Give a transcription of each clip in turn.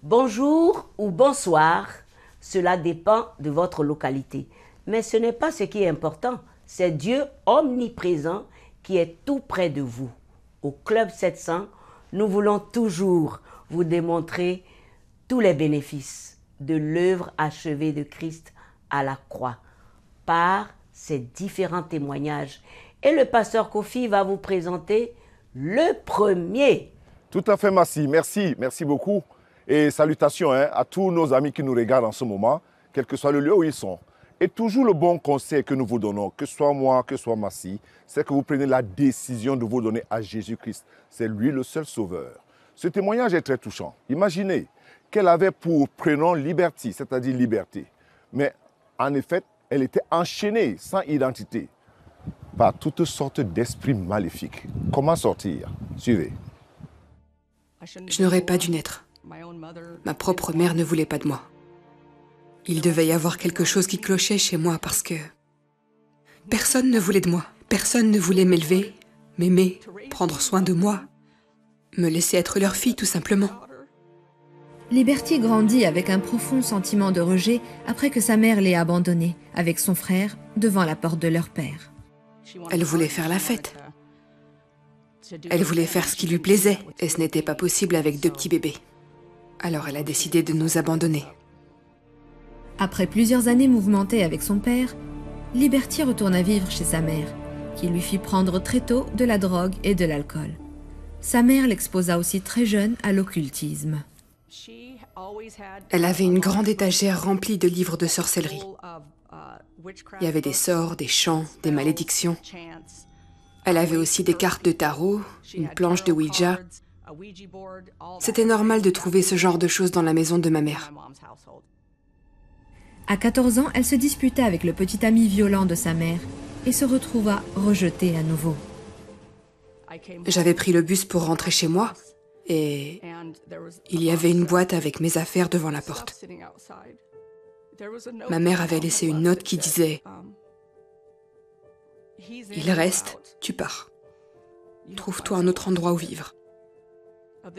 Bonjour ou bonsoir, cela dépend de votre localité. Mais ce n'est pas ce qui est important, c'est Dieu omniprésent qui est tout près de vous. Au Club 700, nous voulons toujours vous démontrer tous les bénéfices de l'œuvre achevée de Christ à la croix par ses différents témoignages. Et le pasteur Kofi va vous présenter le premier. Tout à fait, merci beaucoup. Et salutations à tous nos amis qui nous regardent en ce moment, quel que soit le lieu où ils sont. Et toujours le bon conseil que nous vous donnons, que ce soit moi, que ce soit Massi, c'est que vous preniez la décision de vous donner à Jésus-Christ. C'est lui le seul sauveur. Ce témoignage est très touchant. Imaginez qu'elle avait pour prénom Liberty, c'est-à-dire liberté. Mais en effet, elle était enchaînée, sans identité, par toutes sortes d'esprits maléfiques. Comment sortir? Suivez. Je n'aurais pas dû naître. Ma propre mère ne voulait pas de moi. Il devait y avoir quelque chose qui clochait chez moi parce que personne ne voulait de moi. Personne ne voulait m'élever, m'aimer, prendre soin de moi, me laisser être leur fille tout simplement. Liberty grandit avec un profond sentiment de rejet après que sa mère l'ait abandonnée avec son frère devant la porte de leur père. Elle voulait faire la fête. Elle voulait faire ce qui lui plaisait et ce n'était pas possible avec 2 petits bébés. Alors elle a décidé de nous abandonner. Après plusieurs années mouvementées avec son père, Liberty retourna vivre chez sa mère, qui lui fit prendre très tôt de la drogue et de l'alcool. Sa mère l'exposa aussi très jeune à l'occultisme. Elle avait une grande étagère remplie de livres de sorcellerie. Il y avait des sorts, des chants, des malédictions. Elle avait aussi des cartes de tarot, une planche de Ouija. C'était normal de trouver ce genre de choses dans la maison de ma mère. À 14 ans, elle se disputa avec le petit ami violent de sa mère et se retrouva rejetée à nouveau. J'avais pris le bus pour rentrer chez moi et il y avait une boîte avec mes affaires devant la porte. Ma mère avait laissé une note qui disait « Il reste, tu pars. Trouve-toi un autre endroit où vivre. »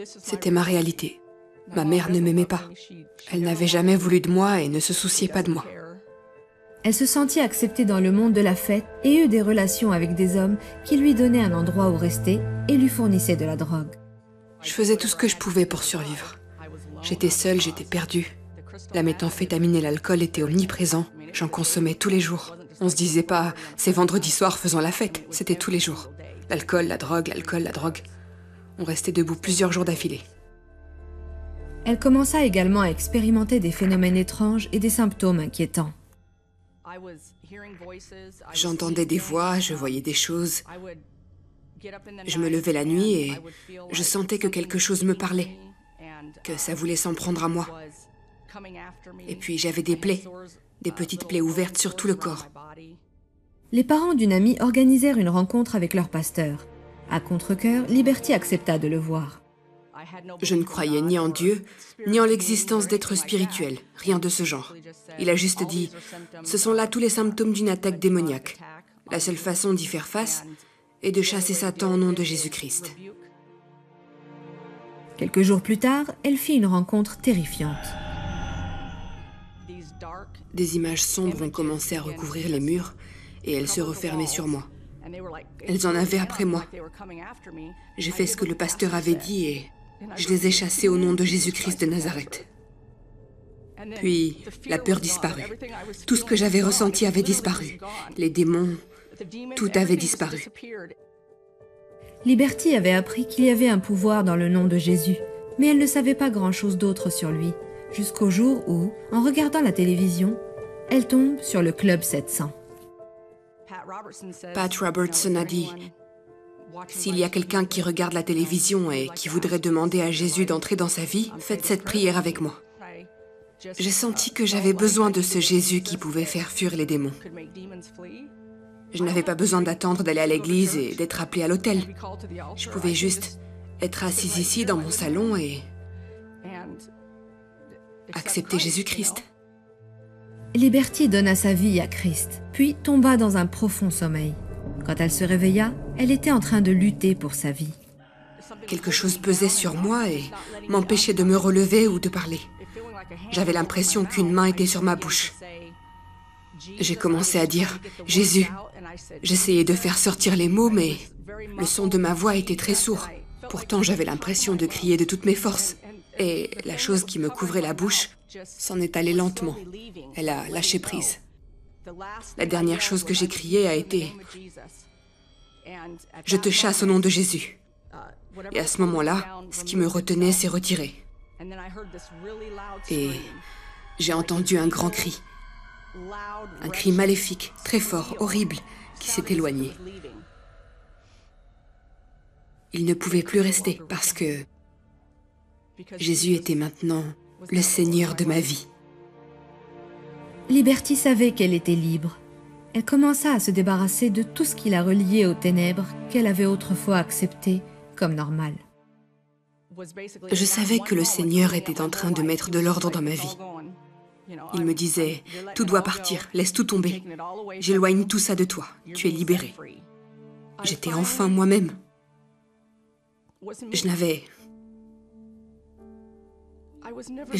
C'était ma réalité. Ma mère ne m'aimait pas. Elle n'avait jamais voulu de moi et ne se souciait pas de moi. Elle se sentit acceptée dans le monde de la fête et eut des relations avec des hommes qui lui donnaient un endroit où rester et lui fournissaient de la drogue. Je faisais tout ce que je pouvais pour survivre. J'étais seule, j'étais perdue. La méthamphétamine et l'alcool étaient omniprésents. J'en consommais tous les jours. On se disait pas « c'est vendredi soir, faisons la fête ». C'était tous les jours. L'alcool, la drogue, l'alcool, la drogue. On restait debout plusieurs jours d'affilée. Elle commença également à expérimenter des phénomènes étranges et des symptômes inquiétants. J'entendais des voix, je voyais des choses. Je me levais la nuit et je sentais que quelque chose me parlait, que ça voulait s'en prendre à moi. Et puis j'avais des plaies, des petites plaies ouvertes sur tout le corps. Les parents d'une amie organisèrent une rencontre avec leur pasteur. À contre-cœur, Liberty accepta de le voir. Je ne croyais ni en Dieu, ni en l'existence d'êtres spirituels, rien de ce genre. Il a juste dit « Ce sont là tous les symptômes d'une attaque démoniaque. La seule façon d'y faire face est de chasser Satan au nom de Jésus-Christ. » Quelques jours plus tard, elle fit une rencontre terrifiante. Des images sombres ont commencé à recouvrir les murs et elles se refermaient sur moi. Elles en avaient après moi. J'ai fait ce que le pasteur avait dit et je les ai chassées au nom de Jésus-Christ de Nazareth. Puis, la peur disparut. Tout ce que j'avais ressenti avait disparu. Les démons, tout avait disparu. Liberty avait appris qu'il y avait un pouvoir dans le nom de Jésus, mais elle ne savait pas grand-chose d'autre sur lui, jusqu'au jour où, en regardant la télévision, elle tombe sur le Club 700. Pat Robertson a dit « S'il y a quelqu'un qui regarde la télévision et qui voudrait demander à Jésus d'entrer dans sa vie, faites cette prière avec moi. » J'ai senti que j'avais besoin de ce Jésus qui pouvait faire fuir les démons. Je n'avais pas besoin d'attendre d'aller à l'église et d'être appelée à l'autel. Je pouvais juste être assise ici dans mon salon et accepter Jésus-Christ. Liberty donna sa vie à Christ, puis tomba dans un profond sommeil. Quand elle se réveilla, elle était en train de lutter pour sa vie. Quelque chose pesait sur moi et m'empêchait de me relever ou de parler. J'avais l'impression qu'une main était sur ma bouche. J'ai commencé à dire « Jésus ». J'essayais de faire sortir les mots, mais le son de ma voix était très sourd. Pourtant, j'avais l'impression de crier de toutes mes forces. Et la chose qui me couvrait la bouche s'en est allée lentement. Elle a lâché prise. La dernière chose que j'ai criée a été « Je te chasse au nom de Jésus ». Et à ce moment-là, ce qui me retenait s'est retiré. Et j'ai entendu un grand cri. Un cri maléfique, très fort, horrible, qui s'est éloigné. Il ne pouvait plus rester parce que Jésus était maintenant le Seigneur de ma vie. Liberty savait qu'elle était libre. Elle commença à se débarrasser de tout ce qui la reliait aux ténèbres qu'elle avait autrefois acceptées comme normal. Je savais que le Seigneur était en train de mettre de l'ordre dans ma vie. Il me disait « Tout doit partir, laisse tout tomber. J'éloigne tout ça de toi, tu es libéré. » J'étais enfin moi-même. Je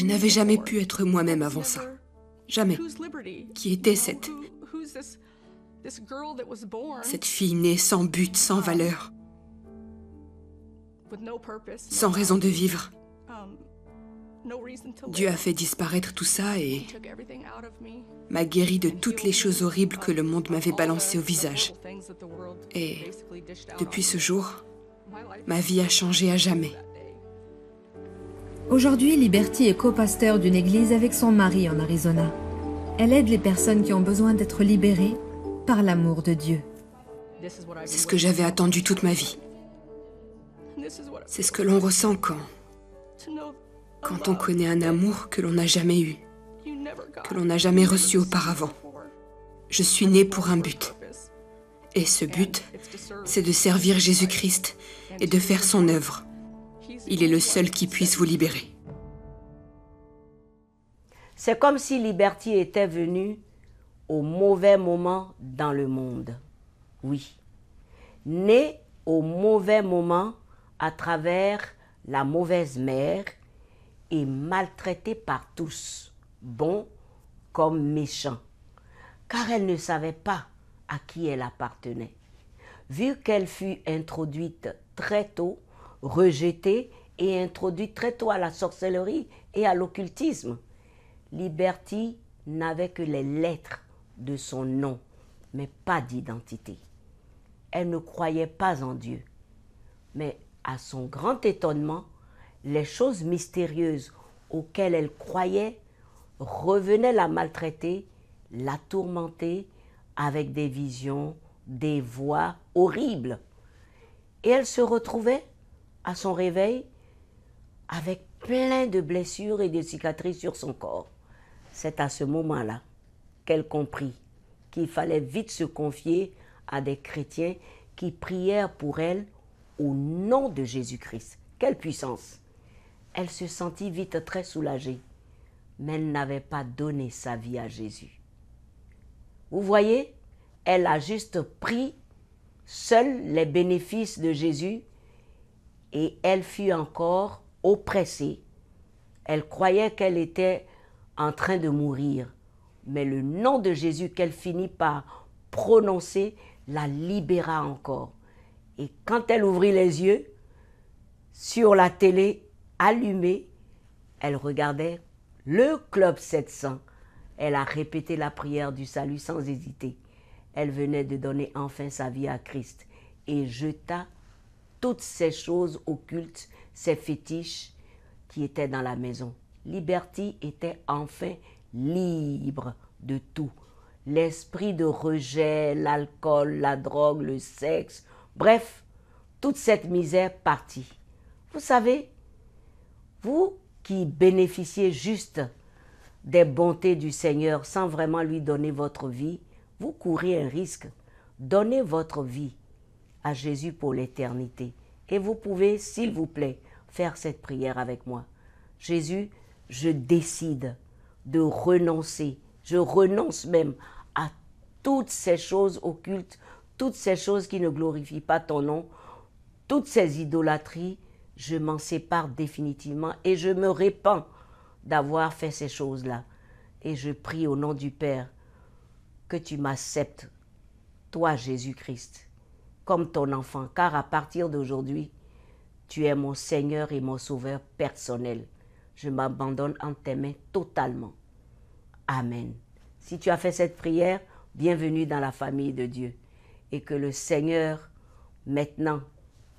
n'avais jamais pu être moi-même avant ça. Jamais. Qui était cette fille née sans but, sans valeur, sans raison de vivre. Dieu a fait disparaître tout ça et m'a guéri de toutes les choses horribles que le monde m'avait balancées au visage. Et depuis ce jour, ma vie a changé à jamais. Aujourd'hui, Liberty est co-pasteur d'une église avec son mari en Arizona. Elle aide les personnes qui ont besoin d'être libérées par l'amour de Dieu. C'est ce que j'avais attendu toute ma vie. C'est ce que l'on ressent quand on connaît un amour que l'on n'a jamais eu, que l'on n'a jamais reçu auparavant. Je suis née pour un but. Et ce but, c'est de servir Jésus-Christ et de faire son œuvre. Il est le seul qui puisse vous libérer. C'est comme si Liberty était venue au mauvais moment dans le monde. Oui. Née au mauvais moment à travers la mauvaise mère et maltraitée par tous, bons comme méchants, car elle ne savait pas à qui elle appartenait. Vu qu'elle fut introduite très tôt, rejetée et introduite très tôt à la sorcellerie et à l'occultisme, Liberty n'avait que les lettres de son nom, mais pas d'identité. Elle ne croyait pas en Dieu. Mais à son grand étonnement, les choses mystérieuses auxquelles elle croyait revenaient la maltraiter, la tourmenter avec des visions, des voix horribles. Et elle se retrouvait à son réveil avec plein de blessures et de cicatrices sur son corps. C'est à ce moment-là qu'elle comprit qu'il fallait vite se confier à des chrétiens qui prièrent pour elle au nom de Jésus-Christ. Quelle puissance! Elle se sentit vite très soulagée, mais elle n'avait pas donné sa vie à Jésus. Vous voyez, elle a juste pris seuls les bénéfices de Jésus et elle fut encore oppressée. Elle croyait qu'elle était en train de mourir, mais le nom de Jésus qu'elle finit par prononcer la libéra encore. Et quand elle ouvrit les yeux, sur la télé allumée, elle regardait le Club 700. Elle a répété la prière du salut sans hésiter. Elle venait de donner enfin sa vie à Christ et jeta toutes ces choses occultes, ces fétiches qui étaient dans la maison. Liberty était enfin libre de tout. L'esprit de rejet, l'alcool, la drogue, le sexe, bref, toute cette misère partit. Vous savez, vous qui bénéficiez juste des bontés du Seigneur sans vraiment lui donner votre vie, vous courez un risque. Donnez votre vie à Jésus pour l'éternité. Et vous pouvez, s'il vous plaît, faire cette prière avec moi. Jésus, je décide de renoncer. Je renonce même à toutes ces choses occultes, toutes ces choses qui ne glorifient pas ton nom, toutes ces idolâtries, je m'en sépare définitivement et je me répands d'avoir fait ces choses-là. Et je prie au nom du Père que tu m'acceptes, toi Jésus-Christ, comme ton enfant, car à partir d'aujourd'hui, tu es mon Seigneur et mon Sauveur personnel. Je m'abandonne en tes mains totalement. Amen. Si tu as fait cette prière, bienvenue dans la famille de Dieu. Et que le Seigneur, maintenant,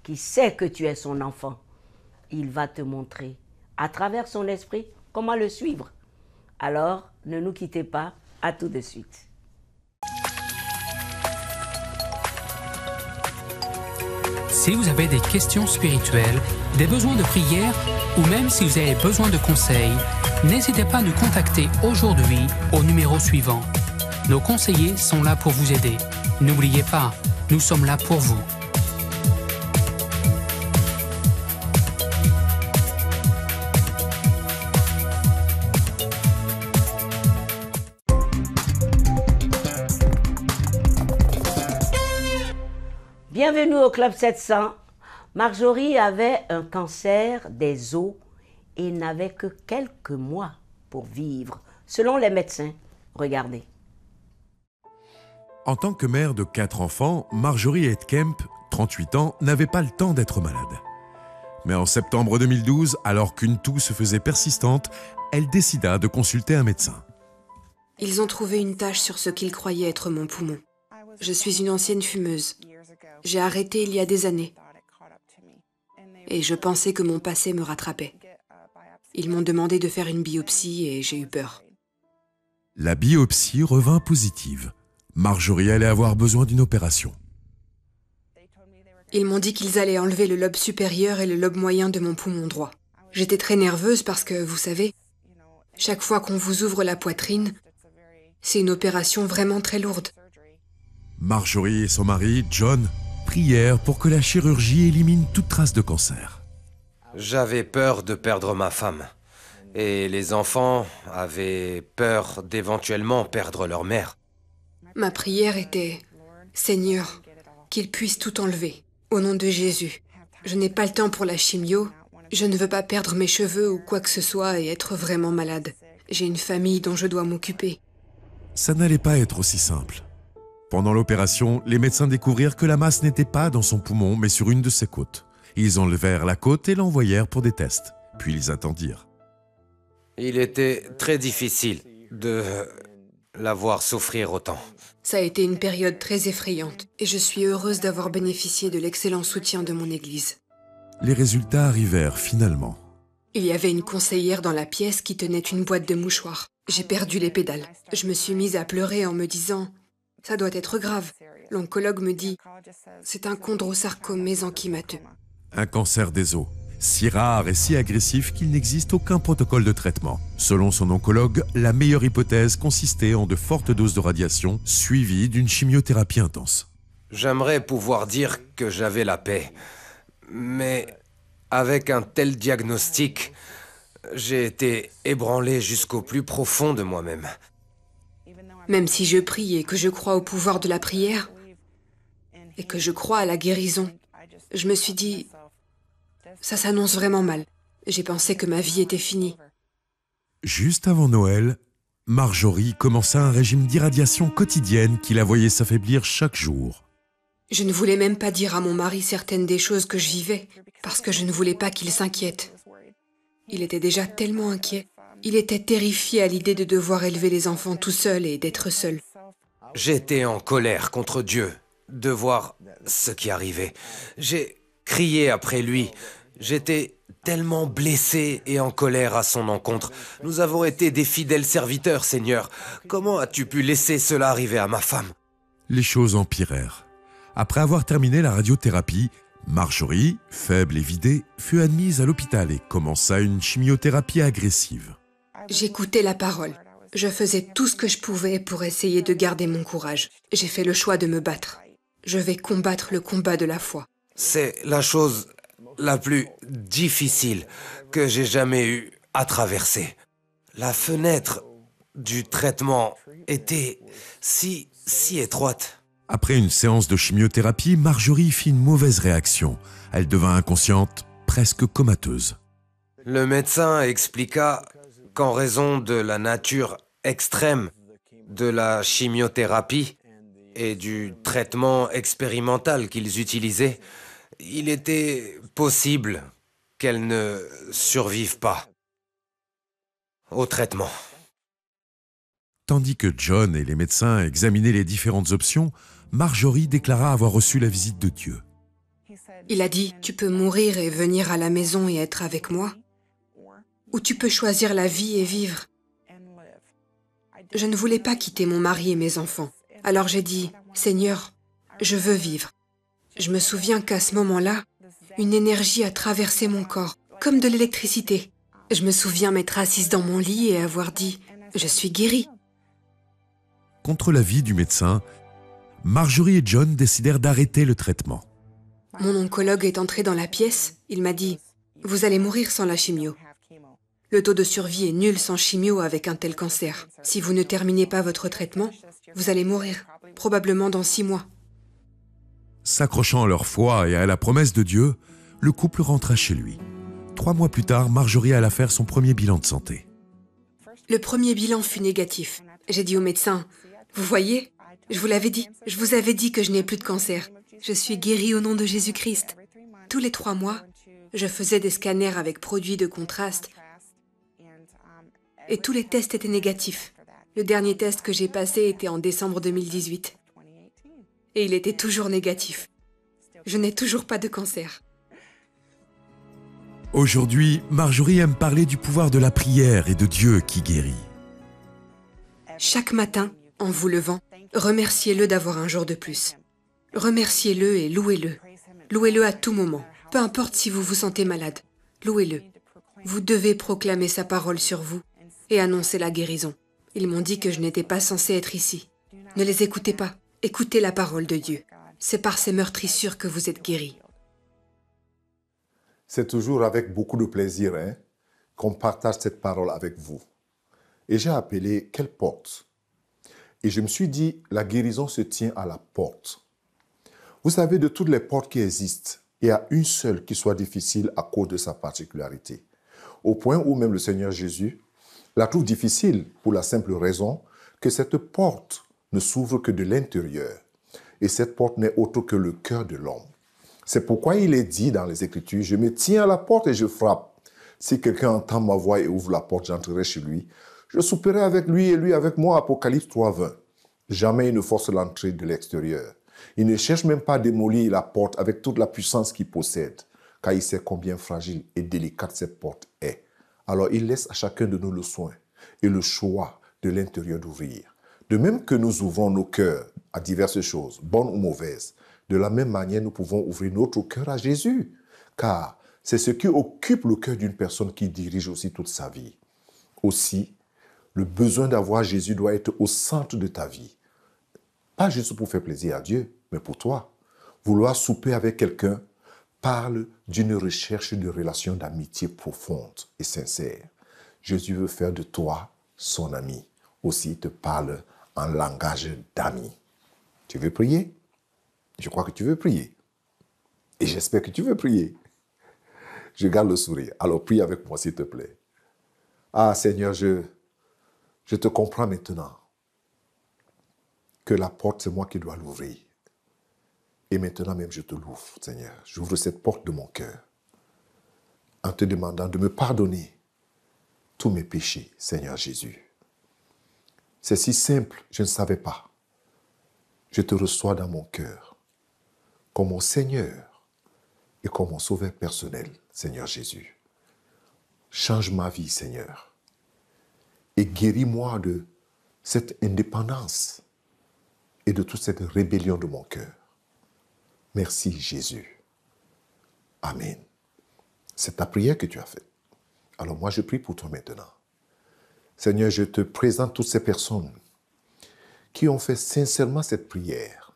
qui sait que tu es son enfant, il va te montrer, à travers son esprit, comment le suivre. Alors, ne nous quittez pas, à tout de suite. Si vous avez des questions spirituelles, des besoins de prière ou même si vous avez besoin de conseils, n'hésitez pas à nous contacter aujourd'hui au numéro suivant. Nos conseillers sont là pour vous aider. N'oubliez pas, nous sommes là pour vous. Bienvenue au Club 700. Marjorie avait un cancer des os et n'avait que quelques mois pour vivre, selon les médecins. Regardez. En tant que mère de 4 enfants, Marjorie Heidkamp, 38 ans, n'avait pas le temps d'être malade. Mais en septembre 2012, alors qu'une toux se faisait persistante, elle décida de consulter un médecin. Ils ont trouvé une tache sur ce qu'ils croyaient être mon poumon. Je suis une ancienne fumeuse. J'ai arrêté il y a des années. Et je pensais que mon passé me rattrapait. Ils m'ont demandé de faire une biopsie et j'ai eu peur. La biopsie revint positive. Marjorie allait avoir besoin d'une opération. Ils m'ont dit qu'ils allaient enlever le lobe supérieur et le lobe moyen de mon poumon droit. J'étais très nerveuse parce que, vous savez, chaque fois qu'on vous ouvre la poitrine, c'est une opération vraiment très lourde. Marjorie et son mari, John, prièrent pour que la chirurgie élimine toute trace de cancer. J'avais peur de perdre ma femme. Et les enfants avaient peur d'éventuellement perdre leur mère. Ma prière était « Seigneur, qu'il puisse tout enlever, au nom de Jésus. Je n'ai pas le temps pour la chimio, je ne veux pas perdre mes cheveux ou quoi que ce soit et être vraiment malade. J'ai une famille dont je dois m'occuper. » Ça n'allait pas être aussi simple. Pendant l'opération, les médecins découvrirent que la masse n'était pas dans son poumon, mais sur une de ses côtes. Ils enlevèrent la côte et l'envoyèrent pour des tests. Puis ils attendirent. Il était très difficile de la voir souffrir autant. Ça a été une période très effrayante et je suis heureuse d'avoir bénéficié de l'excellent soutien de mon église. Les résultats arrivèrent finalement. Il y avait une conseillère dans la pièce qui tenait une boîte de mouchoirs. J'ai perdu les pédales. Je me suis mise à pleurer en me disant « Ça doit être grave ». L'oncologue me dit « C'est un chondrosarcome mésenchymateux ». Un cancer des os, si rare et si agressif qu'il n'existe aucun protocole de traitement. Selon son oncologue, la meilleure hypothèse consistait en de fortes doses de radiation suivies d'une chimiothérapie intense. J'aimerais pouvoir dire que j'avais la paix, mais avec un tel diagnostic, j'ai été ébranlé jusqu'au plus profond de moi-même. Même si je prie et que je crois au pouvoir de la prière, et que je crois à la guérison, je me suis dit, ça s'annonce vraiment mal. J'ai pensé que ma vie était finie. Juste avant Noël, Marjorie commença un régime d'irradiation quotidienne qui la voyait s'affaiblir chaque jour. Je ne voulais même pas dire à mon mari certaines des choses que je vivais, parce que je ne voulais pas qu'il s'inquiète. Il était déjà tellement inquiet. Il était terrifié à l'idée de devoir élever les enfants tout seul et d'être seul. J'étais en colère contre Dieu de voir ce qui arrivait. J'ai crié après lui. J'étais tellement blessé et en colère à son encontre. Nous avons été des fidèles serviteurs, Seigneur. Comment as-tu pu laisser cela arriver à ma femme? Les choses empirèrent. Après avoir terminé la radiothérapie, Marjorie, faible et vidée, fut admise à l'hôpital et commença une chimiothérapie agressive. J'écoutais la parole. Je faisais tout ce que je pouvais pour essayer de garder mon courage. J'ai fait le choix de me battre. Je vais combattre le combat de la foi. C'est la chose la plus difficile que j'ai jamais eu à traverser. La fenêtre du traitement était si étroite. Après une séance de chimiothérapie, Marjorie fit une mauvaise réaction. Elle devint inconsciente, presque comateuse. Le médecin expliqua qu'en raison de la nature extrême de la chimiothérapie et du traitement expérimental qu'ils utilisaient, il était possible qu'elle ne survive pas au traitement. Tandis que John et les médecins examinaient les différentes options, Marjorie déclara avoir reçu la visite de Dieu. Il a dit, tu peux mourir et venir à la maison et être avec moi, ou tu peux choisir la vie et vivre. Je ne voulais pas quitter mon mari et mes enfants. Alors j'ai dit, Seigneur, je veux vivre. Je me souviens qu'à ce moment-là, une énergie a traversé mon corps, comme de l'électricité. Je me souviens m'être assise dans mon lit et avoir dit, je suis guérie. Contre l'avis du médecin, Marjorie et John décidèrent d'arrêter le traitement. Mon oncologue est entré dans la pièce. Il m'a dit, vous allez mourir sans la chimio. Le taux de survie est nul sans chimio avec un tel cancer. Si vous ne terminez pas votre traitement, vous allez mourir, probablement dans 6 mois. S'accrochant à leur foi et à la promesse de Dieu, le couple rentra chez lui. 3 mois plus tard, Marjorie alla faire son premier bilan de santé. Le premier bilan fut négatif. J'ai dit au médecin, vous voyez, je vous l'avais dit, je vous avais dit que je n'ai plus de cancer. Je suis guérie au nom de Jésus-Christ. Tous les 3 mois, je faisais des scanners avec produits de contraste et tous les tests étaient négatifs. Le dernier test que j'ai passé était en décembre 2018 et il était toujours négatif. Je n'ai toujours pas de cancer. Aujourd'hui, Marjorie aime parler du pouvoir de la prière et de Dieu qui guérit. Chaque matin, en vous levant, remerciez-le d'avoir un jour de plus. Remerciez-le et louez-le. Louez-le à tout moment, peu importe si vous vous sentez malade. Louez-le. Vous devez proclamer sa parole sur vous et annoncer la guérison. Ils m'ont dit que je n'étais pas censée être ici. Ne les écoutez pas. Écoutez la parole de Dieu. C'est par ces meurtrissures que vous êtes guéris. C'est toujours avec beaucoup de plaisir qu'on partage cette parole avec vous. Et j'ai appelé « Quelle porte ?» Et je me suis dit, la guérison se tient à la porte. Vous savez, de toutes les portes qui existent, il y a une seule qui soit difficile à cause de sa particularité. Au point où même le Seigneur Jésus la trouve difficile pour la simple raison que cette porte ne s'ouvre que de l'intérieur. Et cette porte n'est autre que le cœur de l'homme. C'est pourquoi il est dit dans les Écritures, « Je me tiens à la porte et je frappe. Si quelqu'un entend ma voix et ouvre la porte, j'entrerai chez lui. Je souperai avec lui et lui avec moi. » Apocalypse 3:20. Jamais il ne force l'entrée de l'extérieur. Il ne cherche même pas à démolir la porte avec toute la puissance qu'il possède, car il sait combien fragile et délicate cette porte est. Alors il laisse à chacun de nous le soin et le choix de l'intérieur d'ouvrir. De même que nous ouvrons nos cœurs à diverses choses, bonnes ou mauvaises, de la même manière nous pouvons ouvrir notre cœur à Jésus, car c'est ce qui occupe le cœur d'une personne qui dirige aussi toute sa vie. Aussi, le besoin d'avoir Jésus doit être au centre de ta vie. Pas juste pour faire plaisir à Dieu, mais pour toi. Vouloir souper avec quelqu'un parle d'une recherche de relations d'amitié profonde et sincère. Jésus veut faire de toi son ami. Aussi, il te parle en langage d'ami. Tu veux prier? Je crois que tu veux prier. Et j'espère que tu veux prier. Je garde le sourire. Alors prie avec moi, s'il te plaît. Ah Seigneur, je te comprends maintenant. Que la porte, c'est moi qui dois l'ouvrir. Et maintenant même, je te l'ouvre, Seigneur. J'ouvre cette porte de mon cœur en te demandant de me pardonner tous mes péchés, Seigneur Jésus. C'est si simple, je ne savais pas. Je te reçois dans mon cœur comme mon Seigneur et comme mon Sauveur personnel, Seigneur Jésus. Change ma vie, Seigneur, et guéris-moi de cette indépendance et de toute cette rébellion de mon cœur. Merci Jésus. Amen. C'est ta prière que tu as faite. Alors moi je prie pour toi maintenant. Seigneur, je te présente toutes ces personnes qui ont fait sincèrement cette prière.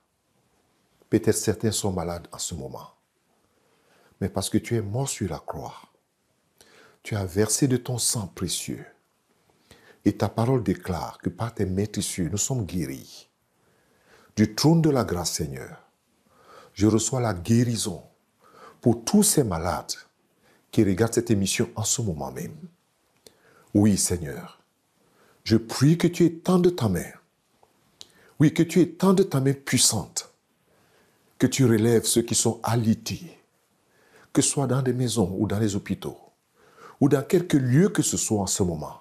Peut-être certains sont malades en ce moment. Mais parce que tu es mort sur la croix, tu as versé de ton sang précieux. Et ta parole déclare que par tes maîtrissures, nous sommes guéris. du trône de la grâce, Seigneur, je reçois la guérison pour tous ces malades qui regardent cette émission en ce moment même. Oui, Seigneur, je prie que tu étendes ta main. Oui, que tu étendes ta main puissante, que tu relèves ceux qui sont alités, que ce soit dans des maisons ou dans les hôpitaux, ou dans quelque lieu que ce soit en ce moment.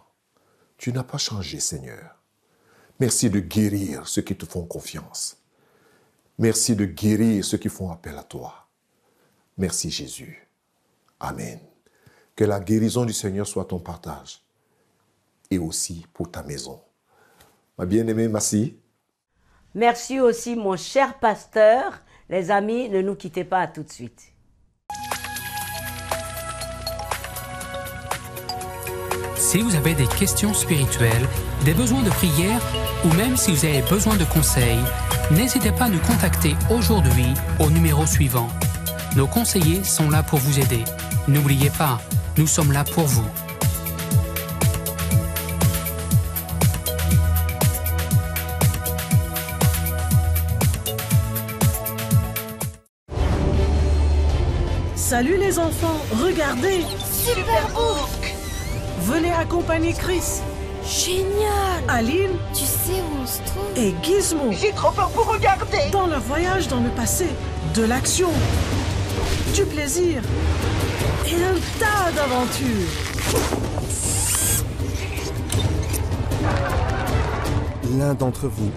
Tu n'as pas changé, Seigneur. Merci de guérir ceux qui te font confiance. Merci de guérir ceux qui font appel à toi. Merci, Jésus. Amen. Que la guérison du Seigneur soit ton partage et aussi pour ta maison. Ma bien-aimée, merci. Merci aussi, mon cher pasteur. Les amis, ne nous quittez pas, à tout de suite. Si vous avez des questions spirituelles, des besoins de prière ou même si vous avez besoin de conseils, n'hésitez pas à nous contacter aujourd'hui au numéro suivant. Nos conseillers sont là pour vous aider. N'oubliez pas, nous sommes là pour vous. Salut les enfants, regardez! Superbook! Venez accompagner Chris, Génial! Aline Tu sais où on se trouve? et Gizmo J'ai trop peur pour regarder. dans leur voyage dans le passé. De l'action, du plaisir et un tas d'aventures. L'un d'entre vous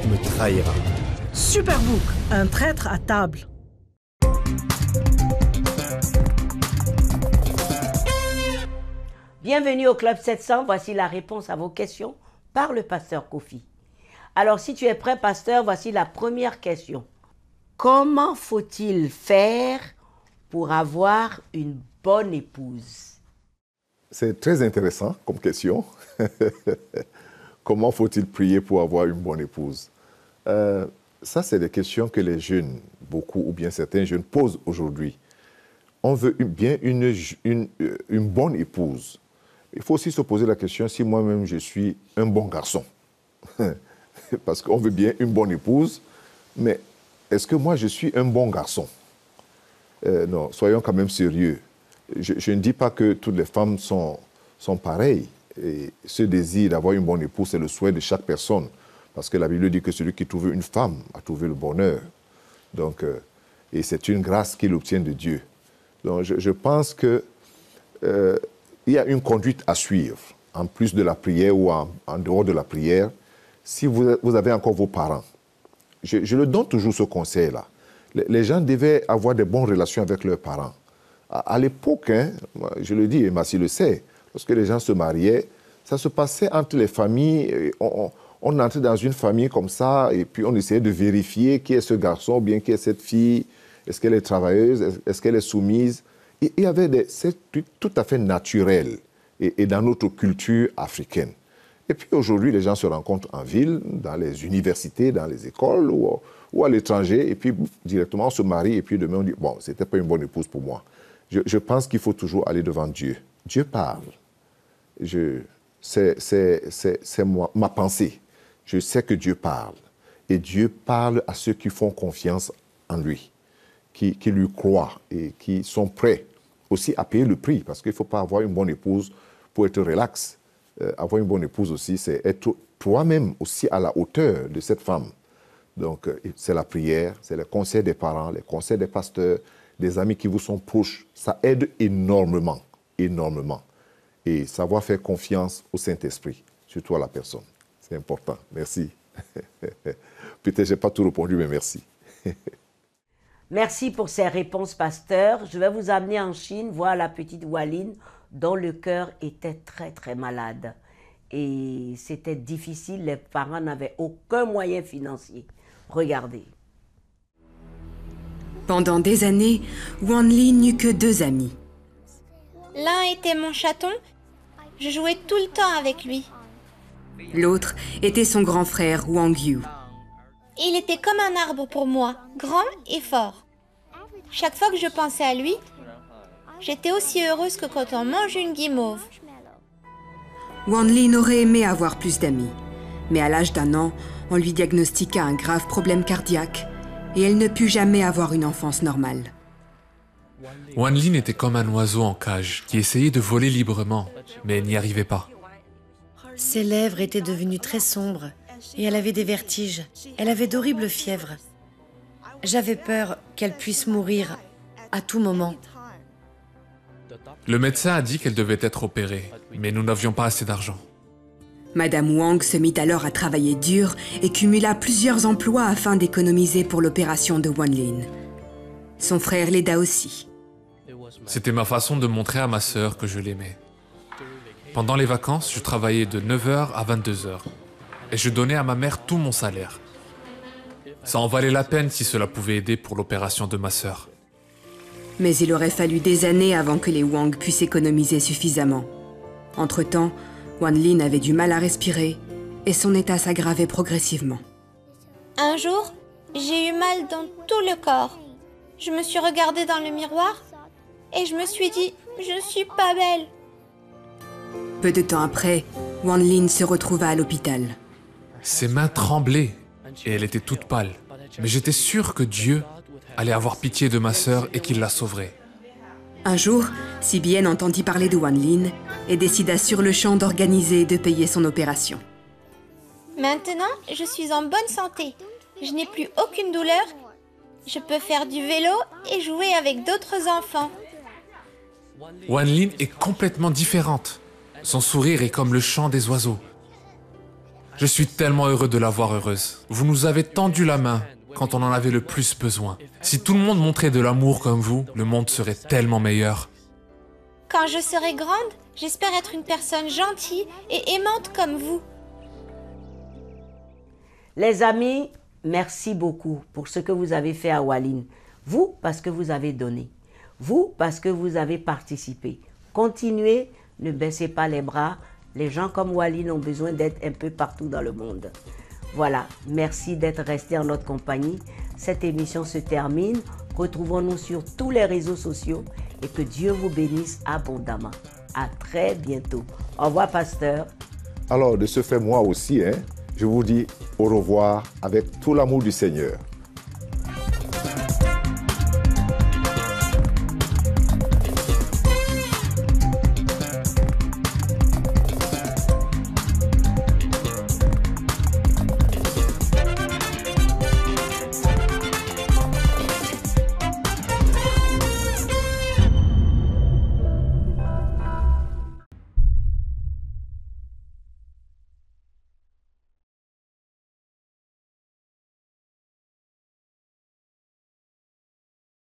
me trahira. Superbook, un traître à table. Bienvenue au Club 700. Voici la réponse à vos questions par le pasteur Kofi. Alors, si tu es prêt, pasteur, voici la première question. Comment faut-il faire pour avoir une bonne épouse? C'est très intéressant comme question. Comment faut-il prier pour avoir une bonne épouse? Ça, c'est des questions que les jeunes, beaucoup ou bien certains jeunes, posent aujourd'hui. On veut bien une bonne épouse. Il faut aussi se poser la question si moi-même je suis un bon garçon. Parce qu'on veut bien une bonne épouse, mais est-ce que moi je suis un bon garçon? Non, soyons quand même sérieux. Je ne dis pas que toutes les femmes sont pareilles. Et ce désir d'avoir une bonne épouse, c'est le souhait de chaque personne. Parce que la Bible dit que celui qui trouve une femme a trouvé le bonheur. Donc, et c'est une grâce qu'il obtient de Dieu. Donc, je pense qu'il y a une conduite à suivre, en plus de la prière ou en dehors de la prière. Si vous avez encore vos parents, je le donne toujours ce conseil-là. Les gens devaient avoir de bonnes relations avec leurs parents. À l'époque, hein, je le dis, et Massi le sait, lorsque les gens se mariaient, ça se passait entre les familles. On entrait dans une famille comme ça, et puis on essayait de vérifier qui est ce garçon, ou bien qui est cette fille. Est-ce qu'elle est travailleuse? Est-ce qu'elle est soumise? Et il y avait c'est tout à fait naturel et dans notre culture africaine. Et puis aujourd'hui, les gens se rencontrent en ville, dans les universités, dans les écoles ou à l'étranger, et puis directement on se marie, et puis demain on dit, bon, c'était pas une bonne épouse pour moi. Je pense qu'il faut toujours aller devant Dieu. Dieu parle. C'est ma pensée. Je sais que Dieu parle. Et Dieu parle à ceux qui font confiance en lui, qui lui croient et qui sont prêts aussi à payer le prix. Parce qu'il ne faut pas avoir une bonne épouse pour être relax. Avoir une bonne épouse aussi, c'est être toi-même aussi à la hauteur de cette femme. Donc, c'est la prière, c'est les conseils des parents, les conseils des pasteurs, des amis qui vous sont proches. Ça aide énormément, énormément. Et savoir faire confiance au Saint-Esprit, surtout à la personne. C'est important. Merci. Peut-être que je n'ai pas tout répondu, mais merci. Merci pour ces réponses, pasteur. Je vais vous amener en Chine voir la petite Waline dont le cœur était très, très malade. Et c'était difficile, les parents n'avaient aucun moyen financier. Regardez. Pendant des années, Wanli n'eut que 2 amis. L'un était mon chaton. Je jouais tout le temps avec lui. L'autre était son grand frère Wang Yu. Il était comme un arbre pour moi, grand et fort. Chaque fois que je pensais à lui, j'étais aussi heureuse que quand on mange une guimauve. Wanli aurait aimé avoir plus d'amis. Mais à l'âge d'1 an, On lui diagnostiqua un grave problème cardiaque et elle ne put jamais avoir une enfance normale. Wan Lin était comme un oiseau en cage qui essayait de voler librement, mais n'y arrivait pas. Ses lèvres étaient devenues très sombres et elle avait des vertiges. Elle avait d'horribles fièvres. J'avais peur qu'elle puisse mourir à tout moment. Le médecin a dit qu'elle devait être opérée, mais nous n'avions pas assez d'argent. Madame Wang se mit alors à travailler dur et cumula plusieurs emplois afin d'économiser pour l'opération de Wan Lin. Son frère l'aida aussi. C'était ma façon de montrer à ma sœur que je l'aimais. Pendant les vacances, je travaillais de 9h à 22h et je donnais à ma mère tout mon salaire. Ça en valait la peine si cela pouvait aider pour l'opération de ma sœur. Mais il aurait fallu des années avant que les Wang puissent économiser suffisamment. Entre-temps, Wan Lin avait du mal à respirer et son état s'aggravait progressivement. Un jour, j'ai eu mal dans tout le corps. Je me suis regardée dans le miroir et je me suis dit, je ne suis pas belle. Peu de temps après, Wan Lin se retrouva à l'hôpital. Ses mains tremblaient et elle était toute pâle. Mais j'étais sûr que Dieu allait avoir pitié de ma sœur et qu'il la sauverait. Un jour, Si Bien entendit parler de Wan Lin et décida sur le champ d'organiser et de payer son opération. Maintenant, je suis en bonne santé. Je n'ai plus aucune douleur. Je peux faire du vélo et jouer avec d'autres enfants. Wan Lin est complètement différente. Son sourire est comme le chant des oiseaux. Je suis tellement heureux de la voir heureuse. Vous nous avez tendu la main quand on en avait le plus besoin. Si tout le monde montrait de l'amour comme vous, le monde serait tellement meilleur. Quand je serai grande, j'espère être une personne gentille et aimante comme vous. Les amis, merci beaucoup pour ce que vous avez fait à Wan Lin. Vous, parce que vous avez donné. Vous, parce que vous avez participé. Continuez, ne baissez pas les bras. Les gens comme Wan Lin ont besoin d'être un peu partout dans le monde. Voilà, merci d'être resté en notre compagnie. Cette émission se termine. Retrouvons-nous sur tous les réseaux sociaux et que Dieu vous bénisse abondamment. À très bientôt. Au revoir, pasteur. Alors, de ce fait, moi aussi, je vous dis au revoir avec tout l'amour du Seigneur.